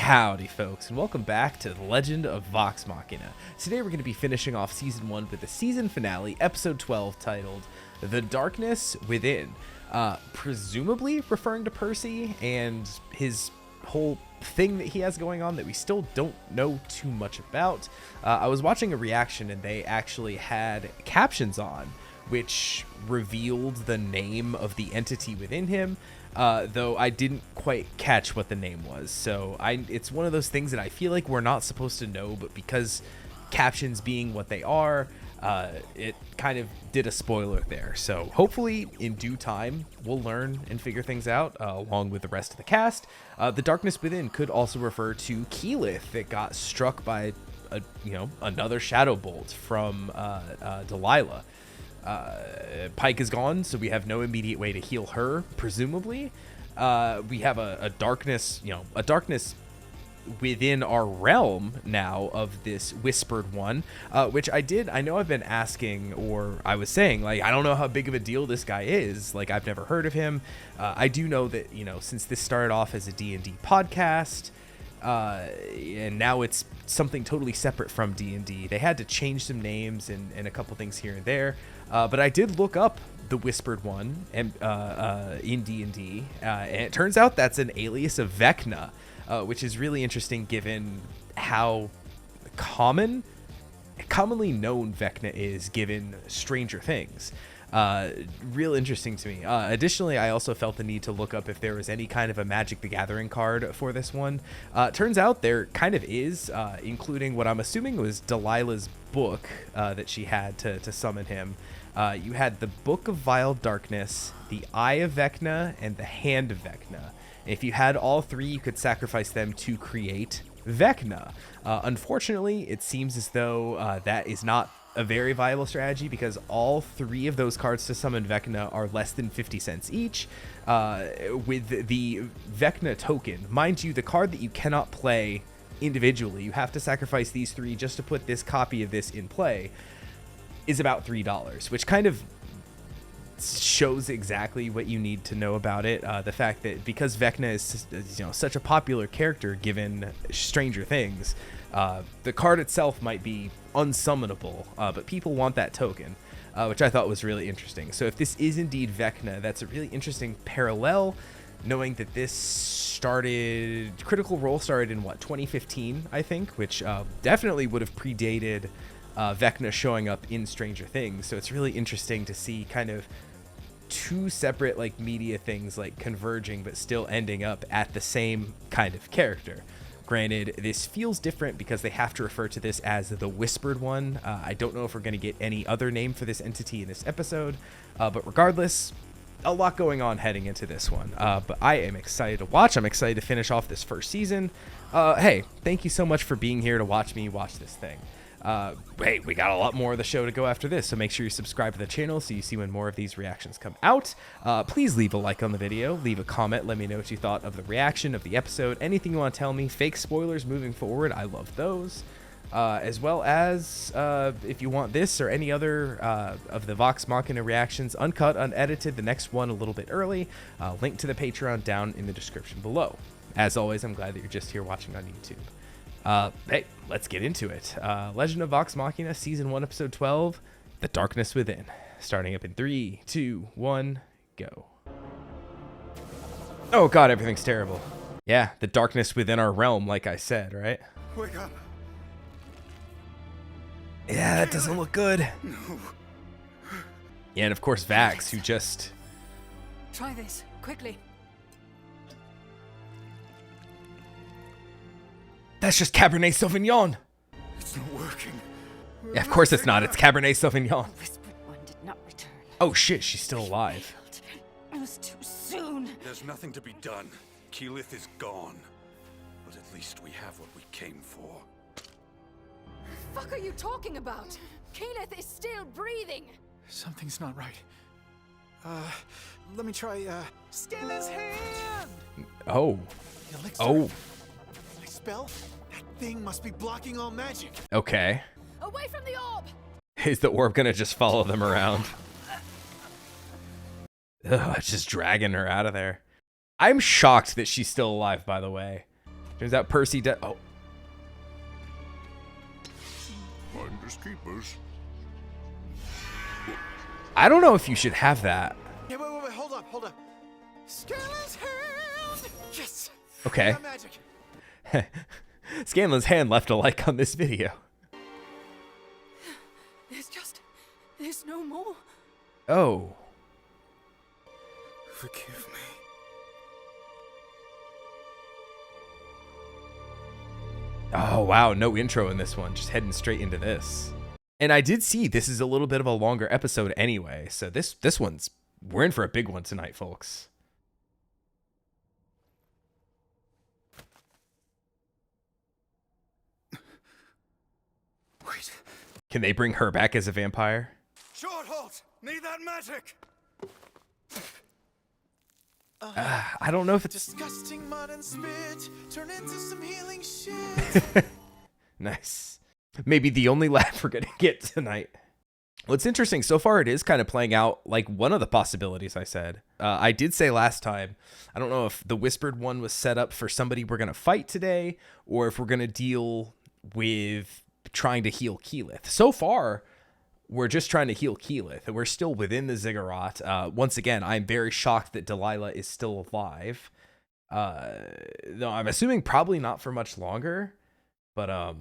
Howdy folks, and welcome back to The Legend of Vox Machina. Today we're going to be finishing off Season 1 with the season finale, Episode 12, titled The Darkness Within. Presumably referring to Percy and his whole thing that he has going on that we still don't know too much about. I was watching a reaction and they actually had captions on, which revealed the name of the entity within him. Though I didn't quite catch what the name was. So it's one of those things that I feel like we're not supposed to know, but because captions being what they are, it kind of did a spoiler there. So hopefully in due time, we'll learn and figure things out along with the rest of the cast. The Darkness Within could also refer to Keyleth that got struck by another shadow bolt from Delilah. Pike is gone, so we have no immediate way to heal her, presumably. We have a darkness, a darkness within our realm now of this whispered one, which I know I've been asking, or I was saying, like, I don't know how big of a deal this guy is. Like, I've never heard of him. I do know that, since this started off as a D&D podcast, and now it's something totally separate from D&D. They had to change some names and a couple things here and there. But I did look up the Whispered One in D&D, and it turns out that's an alias of Vecna, which is really interesting given how commonly known Vecna is given Stranger Things. Real interesting to me. Additionally, I also felt the need to look up if there was any kind of a Magic the Gathering card for this one. Turns out there kind of is, including what I'm assuming was Delilah's book that she had to summon him. You had the Book of Vile Darkness, the Eye of Vecna, and the Hand of Vecna. If you had all three, you could sacrifice them to create Vecna. Unfortunately, it seems as though that is not a very viable strategy because all three of those cards to summon Vecna are less than 50 cents each. With the Vecna token, mind you, the card that you cannot play individually, you have to sacrifice these three just to put this copy of this in play, is about $3, which kind of shows exactly what you need to know about it. The fact that because Vecna is such a popular character given Stranger Things, the card itself might be unsummonable, but people want that token, which I thought was really interesting. So if this is indeed Vecna, that's a really interesting parallel, knowing that this Critical Role started in 2015, I think, which definitely would have predated Vecna showing up in Stranger Things. So it's really interesting to see kind of two separate media things converging but still ending up at the same kind of character. Granted, this feels different because they have to refer to this as the Whispered One. I don't know if we're going to get any other name for this entity in this episode, but regardless, a lot going on heading into this one. But I am excited to watch. I'm excited to finish off this first season. Hey, thank you so much for being here to watch me watch this thing. Hey, we got a lot more of the show to go after this, so make sure you subscribe to the channel so you see when more of these reactions come out. Please leave a like on the video, leave a comment, let me know what you thought of the reaction of the episode, anything you want to tell me, fake spoilers moving forward, I love those. As well as if you want this or any other of the Vox Machina reactions, uncut, unedited, the next one a little bit early, link to the Patreon down in the description below. As always, I'm glad that you're just here watching on YouTube. Hey, let's get into it. Legend of Vox Machina, Season 1, Episode 12, The Darkness Within. Starting up in 3, 2, 1, go. Oh god, everything's terrible. Yeah, the darkness within our realm, like I said, right? Wake up. Yeah, that doesn't look good. No. Yeah, and of course Vax, who just... Try this, quickly. That's just Cabernet Sauvignon. It's not working. Yeah, of course it's not. It's Cabernet Sauvignon. The Whispered One did not return. Oh shit, she's still alive. It was too soon. There's nothing to be done. Keyleth is gone. But at least we have what we came for. The fuck are you talking about? Keyleth is still breathing. Something's not right. Let me try, Scale his hand! Oh. The elixir. Oh. My spell? That thing must be blocking all magic. Okay. Away from the orb! Is the orb gonna just follow them around? Ugh, it's just dragging her out of there. I'm shocked that she's still alive, by the way. Turns out Percy does. Oh, Finders keepers. I don't know if you should have that. Yeah, wait, hold up. Scanlan's hand! Yes! Okay. Got magic. Scanlan's hand left a like on this video. There's no more. Oh. Forgive me. Oh, wow. No intro in this one. Just heading straight into this. And I did see this is a little bit of a longer episode anyway. So this one's, we're in for a big one tonight, folks. Wait. Can they bring her back as a vampire? Short halt! Need that magic! I don't know if it's... Disgusting mud and spit turn into some healing shit. Nice. Maybe the only laugh we're going to get tonight. What's interesting, so far it is kind of playing out like one of the possibilities I said. I did say last time, I don't know if the Whispered one was set up for somebody we're going to fight today, or if we're going to deal with trying to heal Keyleth. So far, we're just trying to heal Keyleth, and we're still within the ziggurat. Once again, I'm very shocked that Delilah is still alive. No, I'm assuming probably not for much longer, but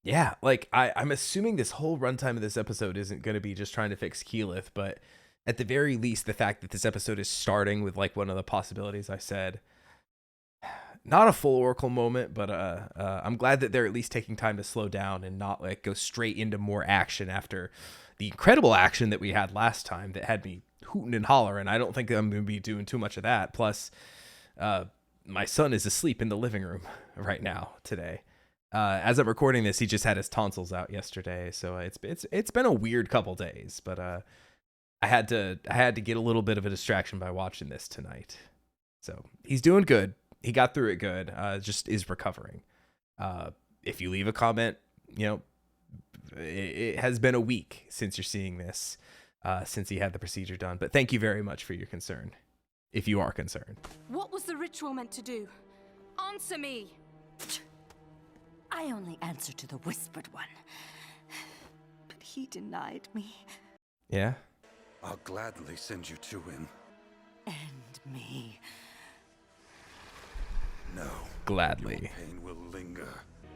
yeah, like I'm assuming this whole runtime of this episode isn't going to be just trying to fix Keyleth, but at the very least, the fact that this episode is starting with like one of the possibilities I said, not a full Oracle moment, but I'm glad that they're at least taking time to slow down and not like go straight into more action after the incredible action that we had last time that had me hooting and hollering. I don't think I'm going to be doing too much of that. Plus, my son is asleep in the living room right now today. As I'm recording this, he just had his tonsils out yesterday, so it's been a weird couple days. But I had to get a little bit of a distraction by watching this tonight. So he's doing good. He got through it good. Just is recovering. If you leave a comment, you know, it has been a week since you're seeing this, since he had the procedure done. But thank you very much for your concern, if you are concerned. What was the ritual meant to do? Answer me! I only answer to the Whispered One. But he denied me. Yeah? I'll gladly send you to him. And me. No. Gladly. Your pain will linger.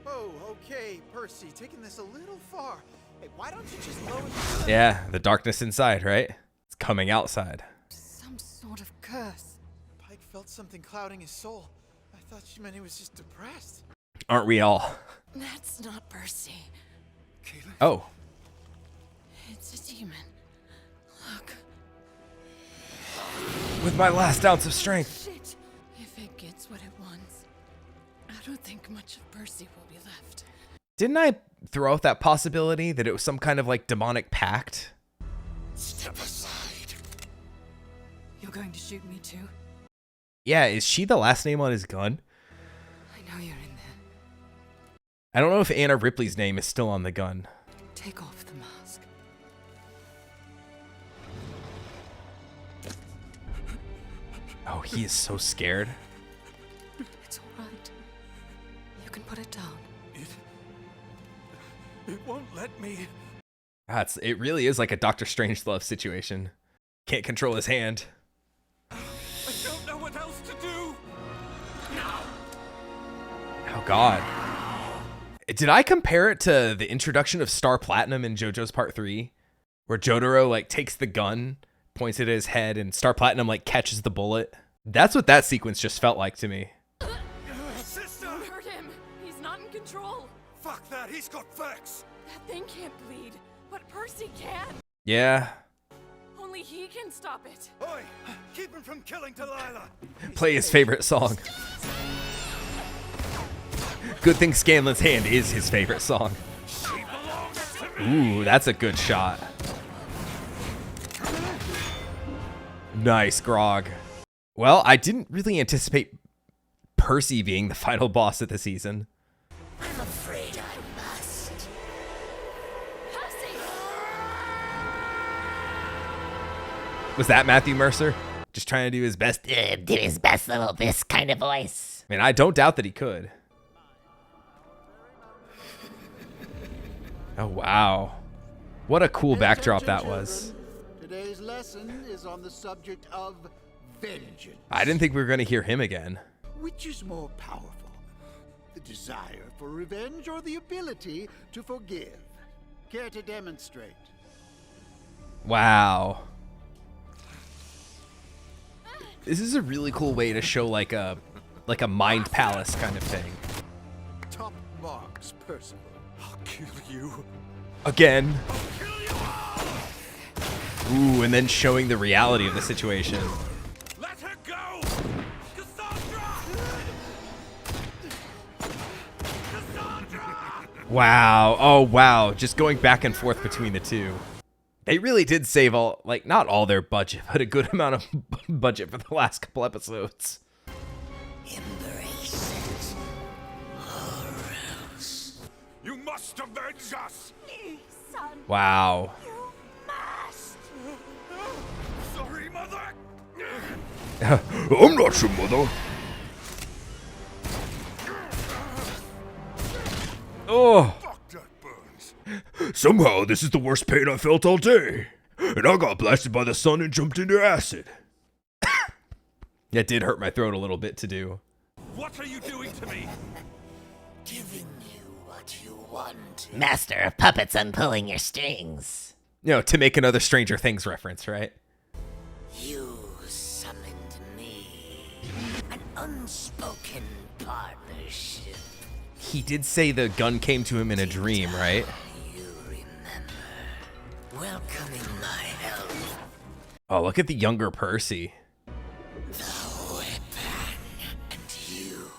Oh, okay, Percy, taking this a little far. Hey, why don't you just lower the... Yeah, the darkness inside, right? It's coming outside. Some sort of curse. Pike felt something clouding his soul. I thought she meant he was just depressed. Aren't we all? That's not Percy. Keyleth. Oh. It's a demon. Look. With my last ounce of strength. Shit. If it gets what it wants, I don't think much of Percy will be left. Didn't I throw out that possibility that it was some kind of like demonic pact? Step aside. You're going to shoot me too? Yeah, is she the last name on his gun? I know you're in there. I don't know if Anna Ripley's name is still on the gun. Take off the mask. Oh, he is so scared. It's all right. You can put it down. It won't let me. It really is like a Doctor Strangelove situation. Can't control his hand. I don't know what else to do. Now. Oh, God. Did I compare it to the introduction of Star Platinum in JoJo's Part 3? Where Jotaro, like, takes the gun, points it at his head, and Star Platinum, like, catches the bullet? That's what that sequence just felt like to me. Sister! Don't hurt him. He's not in control. Fuck that, he's got Vex. That thing can't bleed, but Percy can. Yeah. Only he can stop it. Oi, keep him from killing Delilah. Play his favorite song. Good thing Scanlan's hand is his favorite song. She belongs to me. Ooh, that's a good shot. Nice, Grog. Well, I didn't really anticipate Percy being the final boss of the season. I'm afraid I must. Percy! Was that Matthew Mercer? Just trying to do his best. Do his best little this kind of voice. I mean, I don't doubt that he could. Oh, wow. What a cool backdrop that was. Today's lesson is on the subject of vengeance. I didn't think we were going to hear him again. Which is more powerful? The desire for revenge or the ability to forgive? Care to demonstrate? Wow. This is a really cool way to show like a mind palace kind of thing. Top marks, Percy. I'll kill you. Again. I'll kill you all! Ooh, and then showing the reality of the situation. Let her go! Cassandra! Cassandra! Wow. Oh, wow. Just going back and forth between the two. They really did save all, like, not all their budget, but a good amount of budget for the last couple episodes. Embrace it, or else. You must avenge us! Please, son. Wow. You must. Sorry, Mother! I'm not your mother. Oh. Fuck, that burns. Somehow, this is the worst pain I felt all day. And I got blasted by the sun and jumped into acid. That did hurt my throat a little bit to do. What are you doing to me? Giving you what you want. Master of puppets unpulling your strings. You know, to make another Stranger Things reference, right? You summoned me. An unspoken partnership. He did say the gun came to him in a dream, right? You remember. Welcoming my help. Oh, look at the younger Percy. The weapon. And you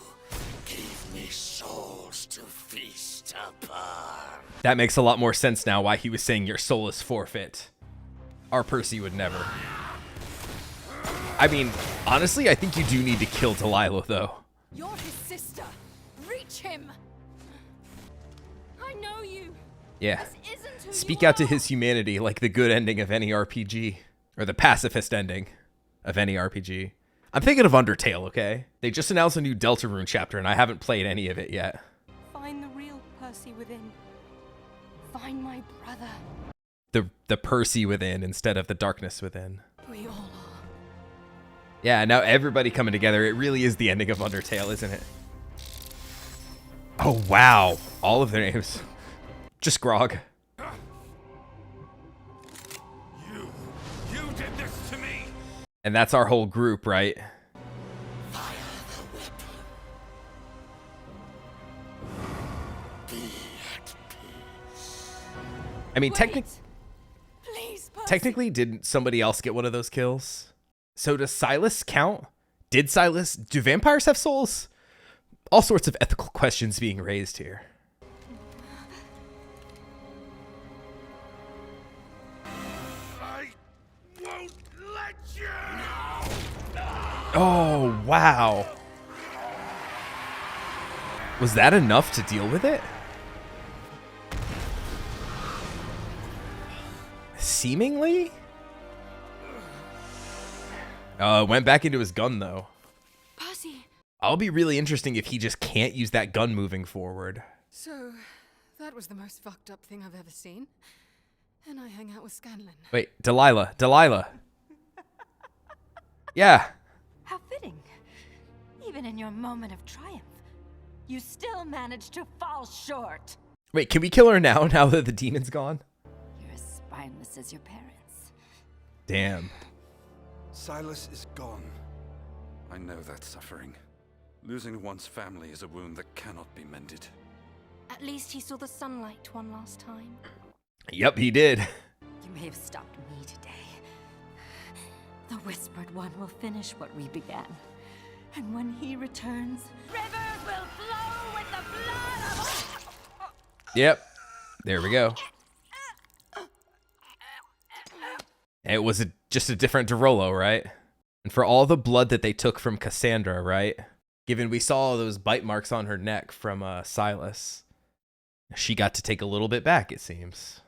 gave me souls to feast upon. That makes a lot more sense now why he was saying your soul is forfeit. Our Percy would never. I mean, honestly, I think you do need to kill Delilah, though. You're his sister. Reach him. I know you. Yeah. This isn't who Speak you out to are. his humanity like the good ending of any RPG. Or the pacifist ending of any RPG. I'm thinking of Undertale, okay? They just announced a new Deltarune chapter, and I haven't played any of it yet. Find the real Percy within. Find my brother. The Percy within instead of the darkness within. We all are. Yeah, now everybody coming together. It really is the ending of Undertale, isn't it? Oh, wow. All of their names. Just Grog. You did this to me! And that's our whole group, right? Fire the weapon. Be at peace. I mean, Please, Percy. technically, didn't somebody else get one of those kills? So does Silas count? Do vampires have souls? All sorts of ethical questions being raised here. I won't let you! Oh, wow. Was that enough to deal with it? Seemingly? Went back into his gun, though. Percy. I'll be really interesting if he just can't use that gun moving forward. So, that was the most fucked up thing I've ever seen. And I hang out with Scanlan. Wait, Delilah. Yeah. How fitting. Even in your moment of triumph, you still managed to fall short. Wait, can we kill her now that the demon's gone? You're as spineless as your parents. Damn. Silas is gone. I know that suffering. Losing one's family is a wound that cannot be mended. At least he saw the sunlight one last time. Yep, he did. You may have stopped me today. The Whispered One will finish what we began. And when he returns, rivers will flow with the blood of... Yep. There we go. It was just a different Derolo, right? And for all the blood that they took from Cassandra, right? Given we saw all those bite marks on her neck from Silas, she got to take a little bit back, it seems.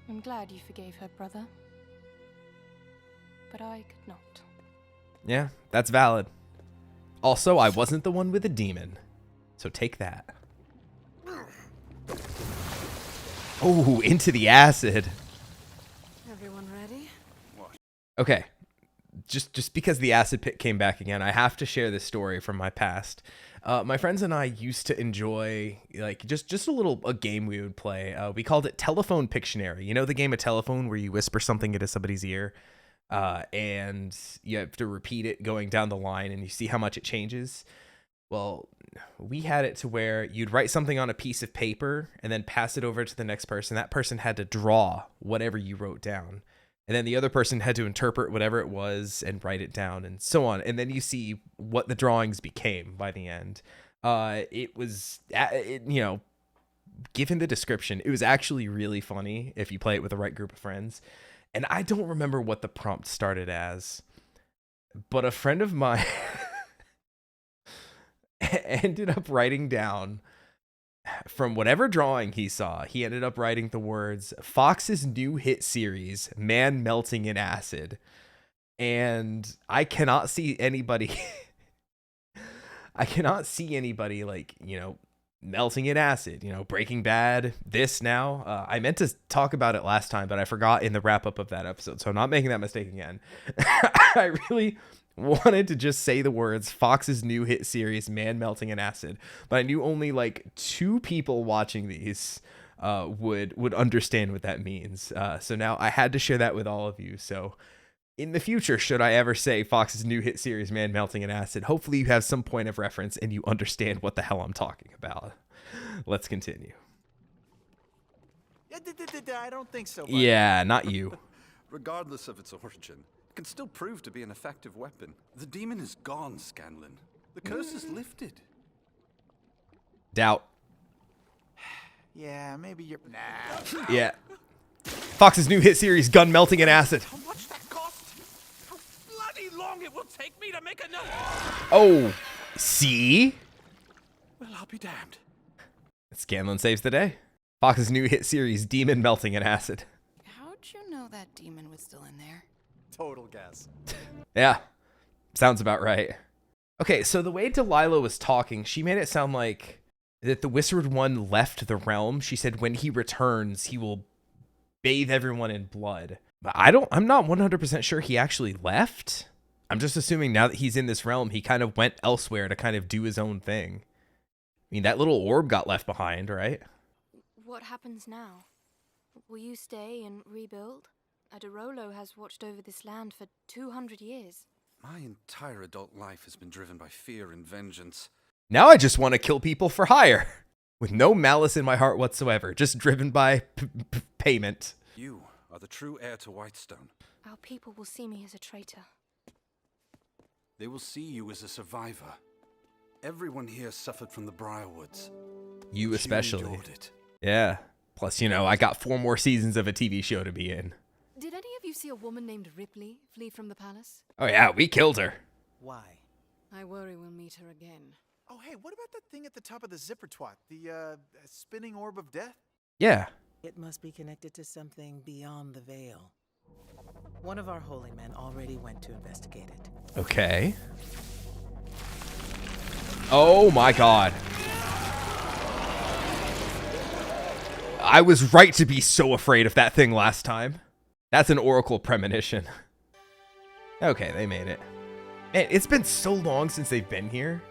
I'm glad you forgave her, brother. But I could not. Yeah, that's valid. Also, I wasn't the one with the demon. So take that. Oh, into the acid. Everyone ready? Okay. Just because the acid pit came back again, I have to share this story from my past. My friends and I used to enjoy like just a game we would play. We called it Telephone Pictionary. You know the game of telephone where you whisper something into somebody's ear, and you have to repeat it going down the line, and you see how much it changes. Well, we had it to where you'd write something on a piece of paper and then pass it over to the next person. That person had to draw whatever you wrote down. And then the other person had to interpret whatever it was and write it down and so on. And then you see what the drawings became by the end. It was, given the description, it was actually really funny if you play it with the right group of friends. And I don't remember what the prompt started as, but a friend of mine ended up writing down, from whatever drawing he saw, he ended up writing the words Fox's new hit series, Man Melting in Acid. And I cannot see anybody like, melting in acid, Breaking Bad, this now. I meant to talk about it last time, but I forgot in the wrap up of that episode. So I'm not making that mistake again. I really wanted to just say the words Fox's new hit series, Man Melting in Acid, but I knew only like 2 people watching these would understand what that means. So now I had to share that with all of you. So in the future, should I ever say Fox's new hit series, Man Melting in Acid, hopefully you have some point of reference and you understand what the hell I'm talking about. Let's continue. I don't think so, buddy. Yeah, not you. Regardless of its origin, it can still prove to be an effective weapon. The demon is gone, Scanlan. The curse is lifted. Doubt. Yeah, maybe you're... Nah. Yeah. Fox's new hit series, Gun Melting in Acid. How much that cost? How bloody long it will take me to make a note? Oh, see? Well, I'll be damned. Scanlan saves the day. Fox's new hit series, Demon Melting in Acid. How'd you know that demon was still in there? Total guess. Yeah, sounds about right. Okay, so the way Delilah was talking, she made it sound like that the Wizard One left the realm. She said when he returns, he will bathe everyone in blood. But I'm not 100% sure he actually left. I'm just assuming now that he's in this realm, he kind of went elsewhere to kind of do his own thing. I mean, that little orb got left behind, right? What happens now? Will you stay and rebuild? Adarolo has watched over this land for 200 years. My entire adult life has been driven by fear and vengeance. Now I just want to kill people for hire. With no malice in my heart whatsoever. Just driven by payment. You are the true heir to Whitestone. Our people will see me as a traitor. They will see you as a survivor. Everyone here suffered from the Briarwoods. You especially. endured it. Yeah. Plus, I got 4 more seasons of a TV show to be in. Did any of you see a woman named Ripley flee from the palace? Oh yeah, we killed her. Why? I worry we'll meet her again. Oh, hey, what about that thing at the top of the zipper twat? The, spinning orb of death? Yeah. It must be connected to something beyond the veil. One of our holy men already went to investigate it. Okay. Oh my god. I was right to be so afraid of that thing last time. That's an oracle premonition. Okay, they made it. Man, it's been so long since they've been here.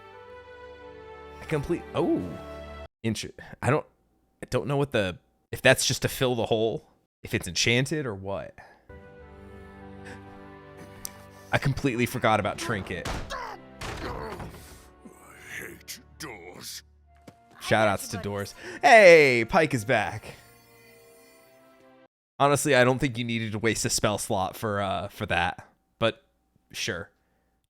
Oh. I don't know if that's just to fill the hole, if it's enchanted or what. I completely forgot about Trinket. I hate doors. Shoutouts to Doors. Hey, Pike is back. Honestly, I don't think you needed to waste a spell slot for that, but sure.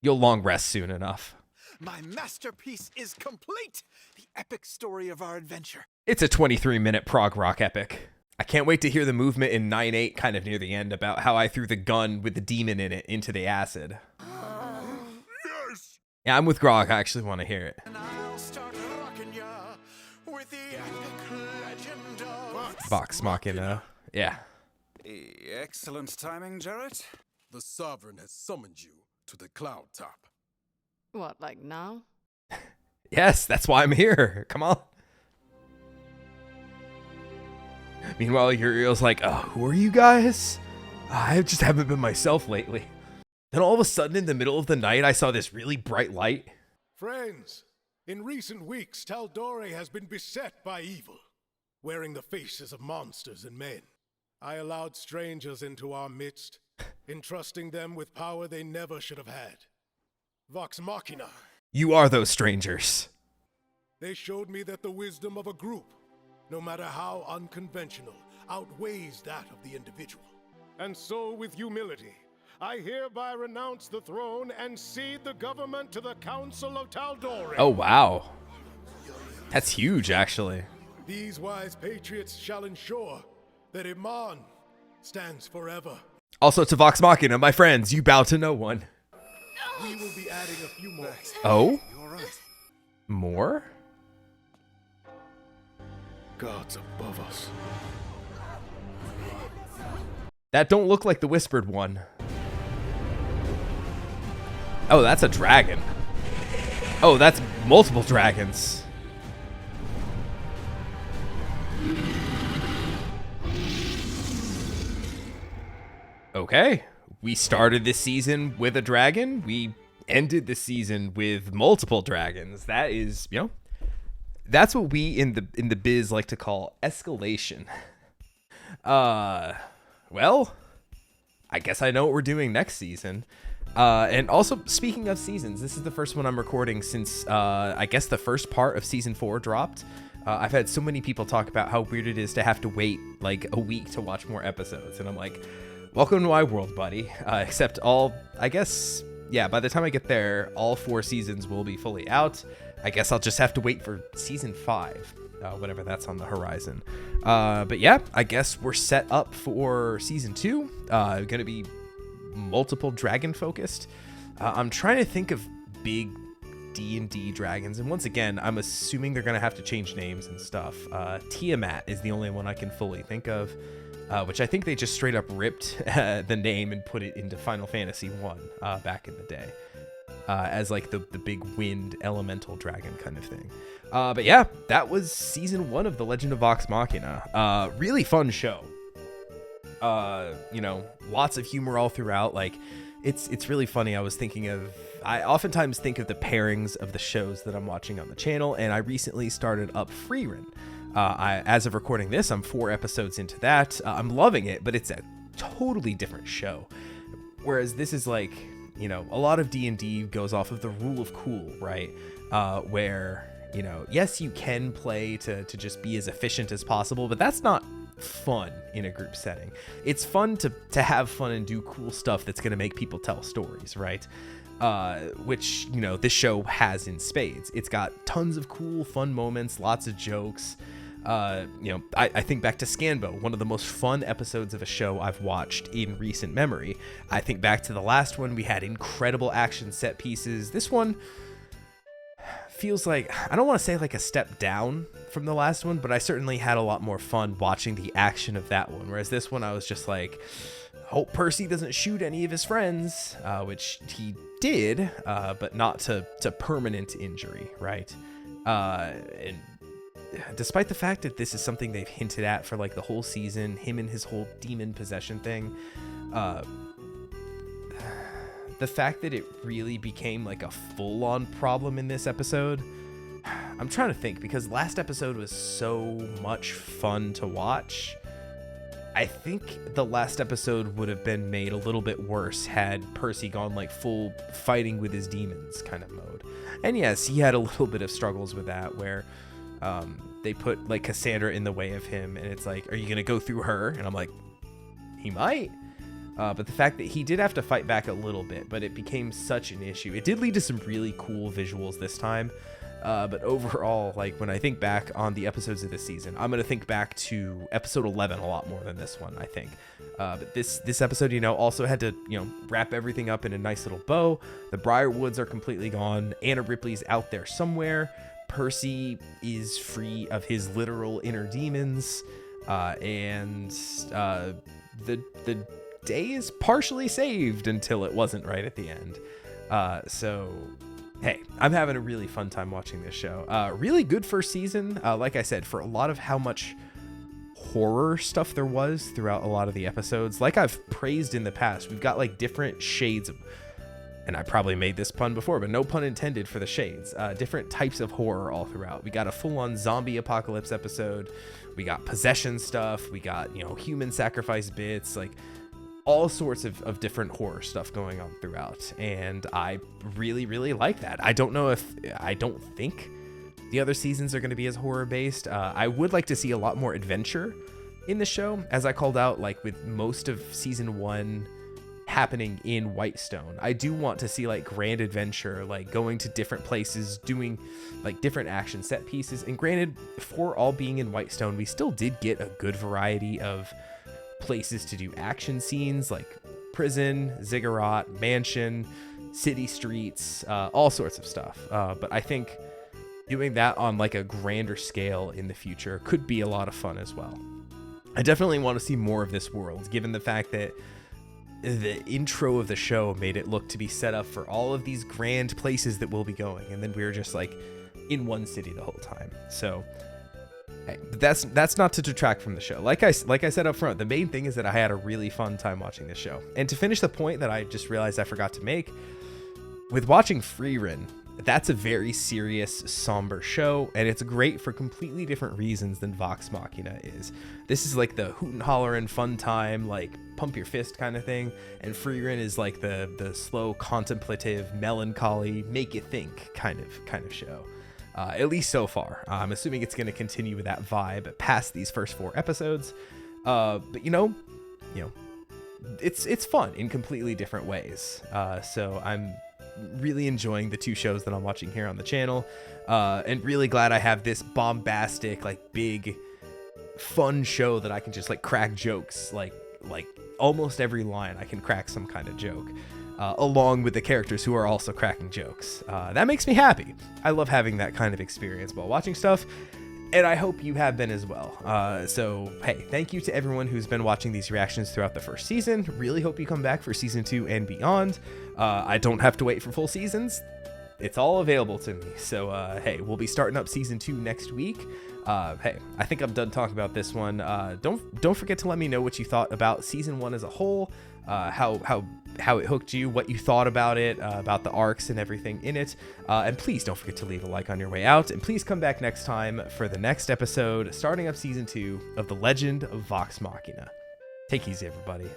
You'll long rest soon enough. My masterpiece is complete! The epic story of our adventure. It's a 23-minute prog rock epic. I can't wait to hear the movement in 9-8 kind of near the end about how I threw the gun with the demon in it into the acid. Yes! Yeah, I'm with Grog. I actually want to hear it. And I'll start rocking ya with the epic legend of Vox Machina. Yeah. Excellent timing, Jarrett. The Sovereign has summoned you to the cloud top. What, like now? Yes, that's why I'm here. Come on. Meanwhile, Uriel's like, who are you guys? I just haven't been myself lately. Then all of a sudden, in the middle of the night, I saw this really bright light. Friends, in recent weeks, Taldore has been beset by evil, wearing the faces of monsters and men. I allowed strangers into our midst, entrusting them with power they never should have had. Vox Machina. You are those strangers. They showed me that the wisdom of a group, no matter how unconventional, outweighs that of the individual. And so, with humility, I hereby renounce the throne and cede the government to the Council of Taldore. Oh, wow. That's huge, actually. These wise patriots shall ensure that Iman stands forever. Also to Vox Machina, my friends, you bow to no one. We will be adding a few more. Oh? You all right? More? Gods above us. That don't look like the whispered one. Oh, that's a dragon. Oh, that's multiple dragons. Okay. We started this season with a dragon. We ended the season with multiple dragons. That is, you know, that's what we in the biz like to call escalation. Well, I guess I know what we're doing next season. And also, speaking of seasons, this is the first one I'm recording since, I guess the first part of season 4 dropped. I've had so many people talk about how weird it is to have to wait like a week to watch more episodes. And I'm like, welcome to my world, buddy. Except I guess, yeah, by the time I get there, all 4 seasons will be fully out. I guess I'll just have to wait for season 5. Whatever that's on the horizon. But yeah, I guess we're set up for season 2. Gonna be multiple dragon focused. I'm trying to think of big D&D dragons, and once again, I'm assuming they're gonna have to change names and stuff. Tiamat is the only one I can fully think of, which I think they just straight up ripped the name and put it into Final Fantasy 1 back in the day. As like the big wind elemental dragon kind of thing. But yeah, that was season 1 of The Legend of Vox Machina. Really fun show. You know, lots of humor all throughout. Like, it's really funny. I oftentimes think of the pairings of the shows that I'm watching on the channel, and I recently started up Freerun. As of recording this, I'm 4 episodes into that. I'm loving it, but it's a totally different show. Whereas this is like, you know, a lot of D&D goes off of the rule of cool, right? Where, you know, yes, you can play to just be as efficient as possible, but that's not fun in a group setting. It's fun to have fun and do cool stuff that's going to make people tell stories, right? Which, you know, this show has in spades. It's got tons of cool, fun moments, lots of jokes. You know, I think back to Scanbo, one of the most fun episodes of a show I've watched in recent memory. I think back to the last one, we had incredible action set pieces. This one feels like, I don't want to say like a step down from the last one, but I certainly had a lot more fun watching the action of that one. Whereas this one, I was just like, hope Percy doesn't shoot any of his friends, which he did, but not to permanent injury, right? And despite the fact that this is something they've hinted at for like the whole season, him and his whole demon possession thing, the fact that it really became like a full-on problem in this episode, I'm trying to think, because last episode was so much fun to watch. I think the last episode would have been made a little bit worse had Percy gone like full fighting with his demons kind of mode. And yes, he had a little bit of struggles with that, where they put like Cassandra in the way of him, and it's like, are you gonna go through her? And I'm like, he might. But the fact that he did have to fight back a little bit, but it became such an issue. It did lead to some really cool visuals this time. But overall, like when I think back on the episodes of this season, I'm going to think back to episode 11 a lot more than this one, I think. But this episode, you know, also had to, you know, wrap everything up in a nice little bow. The Briarwoods are completely gone. Anna Ripley's out there somewhere. Percy is free of his literal inner demons. And the day is partially saved until it wasn't right at the end. So hey, I'm having a really fun time watching this show. Really good first season. Like I said, for a lot of how much horror stuff there was throughout a lot of the episodes, like I've praised in the past, we've got like different shades of, and I probably made this pun before, but no pun intended for the shades, different types of horror all throughout. We got a full-on zombie apocalypse episode, we got possession stuff, we got, you know, human sacrifice bits, like all sorts of different horror stuff going on throughout, and I really like that. I don't think the other seasons are going to be as horror based. I would like to see a lot more adventure in the show, as I called out, like with most of season 1 happening in Whitestone. I do want to see like grand adventure, like going to different places, doing like different action set pieces. And granted, for all being in Whitestone, we still did get a good variety of places to do action scenes, like prison, ziggurat, mansion, city streets, all sorts of stuff. But I think doing that on like a grander scale in the future could be a lot of fun as well. I definitely want to see more of this world, given the fact that the intro of the show made it look to be set up for all of these grand places that we'll be going, and then we were just like in one city the whole time. So hey, but that's not to detract from the show. Like I said up front, the main thing is that I had a really fun time watching this show. And to finish the point that I just realized I forgot to make, with watching Frieren, that's a very serious, somber show, and it's great for completely different reasons than Vox Machina is. This is like the hoot and hollerin' fun time, like pump your fist kind of thing, and Frieren is like the slow, contemplative, melancholy, make you think kind of show. At least so far. I'm assuming it's going to continue with that vibe past these first 4 episodes. But you know, it's fun in completely different ways. So I'm really enjoying the 2 shows that I'm watching here on the channel, and really glad I have this bombastic, like big, fun show that I can just like crack jokes, like almost every line I can crack some kind of joke, along with the characters who are also cracking jokes. That makes me happy. I love having that kind of experience while watching stuff, and I hope you have been as well. So hey, thank you to everyone who's been watching these reactions throughout the first season. Really hope you come back for season 2 and beyond. I don't have to wait for full seasons. It's all available to me. So hey, we'll be starting up season 2 next week. Hey, I think I'm done talking about this one. Don't forget to let me know what you thought about season 1 as a whole, how it hooked you, what you thought about it, about the arcs and everything in it. And please don't forget to leave a like on your way out, and please come back next time for the next episode, starting up season 2 of The Legend of Vox Machina. Take it easy, everybody.